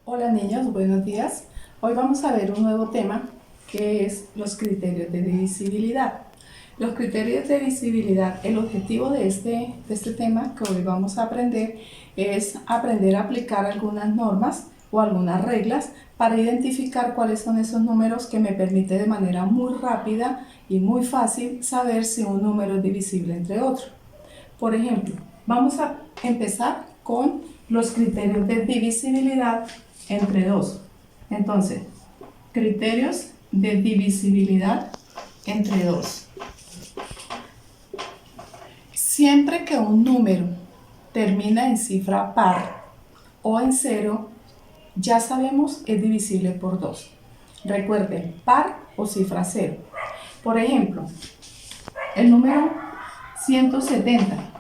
Hola niños, buenos días. Hoy vamos a ver un nuevo tema que es los criterios de divisibilidad. Los criterios de divisibilidad, el objetivo de este tema que hoy vamos a aprender es aprender a aplicar algunas normas o algunas reglas para identificar cuáles son esos números que me permite de manera muy rápida y muy fácil saber si un número es divisible entre otro. Por ejemplo, vamos a empezar con los criterios de divisibilidad entre 2. Entonces, criterios de divisibilidad entre 2. Siempre que un número termina en cifra par o en 0, ya sabemos es divisible por 2. Recuerden, par o cifra 0. Por ejemplo, el número 170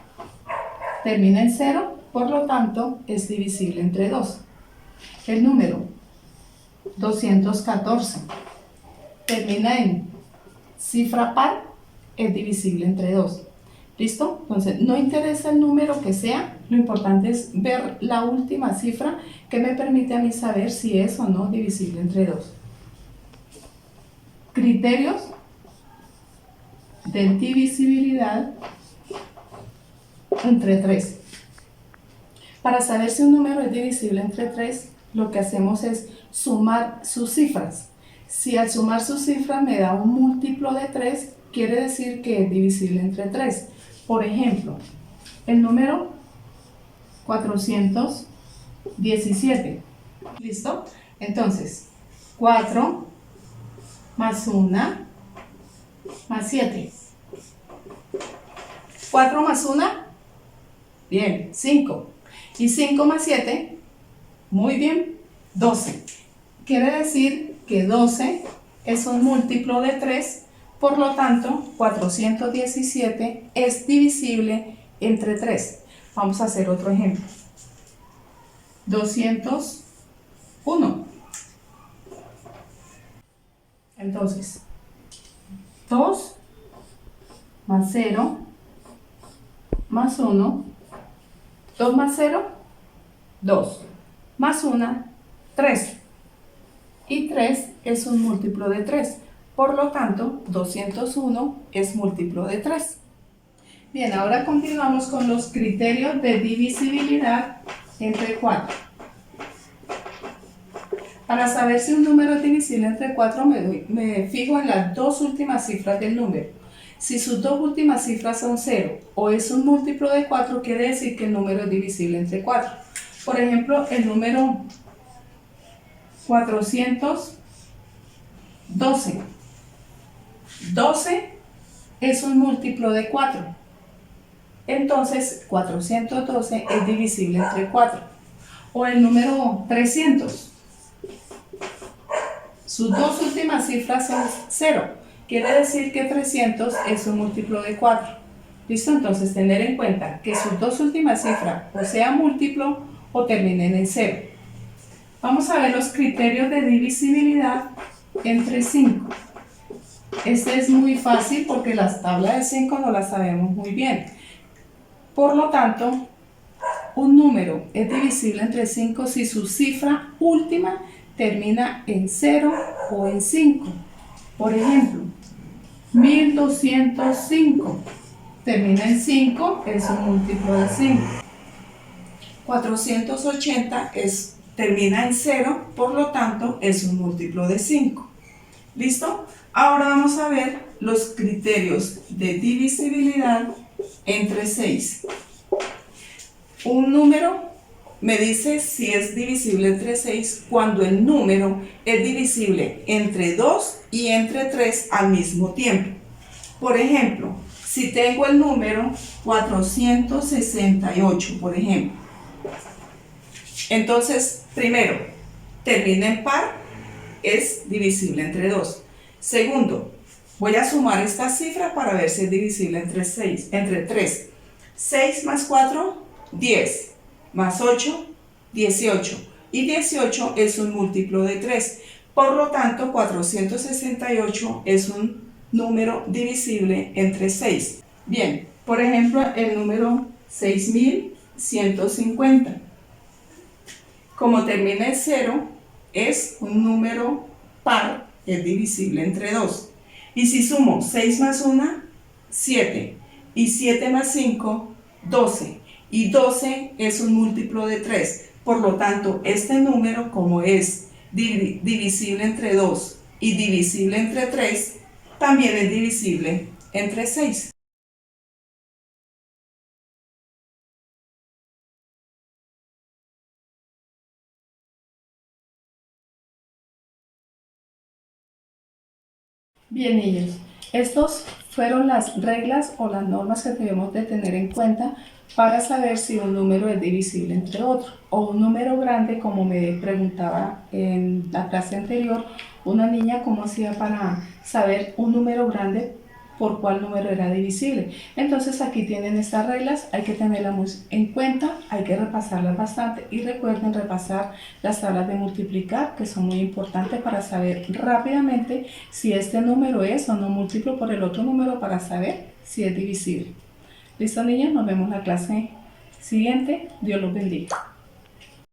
termina en 0, por lo tanto es divisible entre 2. El número 214 termina en cifra par, es divisible entre 2. ¿Listo? Entonces, no interesa el número que sea, lo importante es ver la última cifra que me permite a mí saber si es o no divisible entre 2. Criterios de divisibilidad entre 3. Para saber si un número es divisible entre 3, lo que hacemos es sumar sus cifras. Si al sumar sus cifras me da un múltiplo de 3, quiere decir que es divisible entre 3. Por ejemplo, el número 417. ¿Listo? Entonces, 4 más 1 más 7. 4 más 1, bien, 5. Y 5 más 7, muy bien, 12. Quiere decir que 12 es un múltiplo de 3, por lo tanto, 417 es divisible entre 3. Vamos a hacer otro ejemplo. 201. Entonces, 2 más 0 más 1. 2 más 0, 2. Más 1, 3. Y 3 es un múltiplo de 3. Por lo tanto, 201 es múltiplo de 3. Bien, ahora continuamos con los criterios de divisibilidad entre 4. Para saber si un número es divisible entre 4, me fijo en las dos últimas cifras del número. Si sus dos últimas cifras son 0 o es un múltiplo de 4, quiere decir que el número es divisible entre 4. Por ejemplo, el número 412. 12 es un múltiplo de 4. Entonces, 412 es divisible entre 4. O el número 300. Sus dos últimas cifras son 0. Quiere decir que 300 es un múltiplo de 4. ¿Listo? Entonces, tener en cuenta que sus dos últimas cifras o sea múltiplo o terminen en 0. Vamos a ver los criterios de divisibilidad entre 5. Este es muy fácil porque las tablas de 5 no las sabemos muy bien. Por lo tanto, un número es divisible entre 5 si su cifra última termina en 0 o en 5. Por ejemplo, 1205 termina en 5, es un múltiplo de 5. 480 termina en 0, por lo tanto es un múltiplo de 5. ¿Listo? Ahora vamos a ver los criterios de divisibilidad entre 6. Un número me dice si es divisible entre 6 cuando el número es divisible entre 2 y entre 3 al mismo tiempo. Por ejemplo, si tengo el número 468, por ejemplo. Entonces, primero, termina en par, es divisible entre 2. Segundo, voy a sumar esta cifra para ver si es divisible entre 3. 6 más 4, 10. Más 8, 18. Y 18 es un múltiplo de 3. Por lo tanto, 468 es un número divisible entre 6. Bien, por ejemplo, el número 6150. Como termina en 0, es un número par, es divisible entre 2. Y si sumo 6 más 1, 7. Y 7 más 5, 12. Y 12 es un múltiplo de 3. Por lo tanto, este número, como es divisible entre 2 y divisible entre 3, también es divisible entre 6. Bien, niños, estos fueron las reglas o las normas que debemos de tener en cuenta para saber si un número es divisible entre otro o un número grande, como me preguntaba en la clase anterior una niña cómo hacía para saber un número grande por cuál número era divisible. Entonces aquí tienen estas reglas, hay que tenerlas en cuenta, hay que repasarlas bastante y recuerden repasar las tablas de multiplicar, que son muy importantes para saber rápidamente si este número es o no múltiplo por el otro número para saber si es divisible. ¿Listo, niños? Nos vemos en la clase siguiente. Dios los bendiga.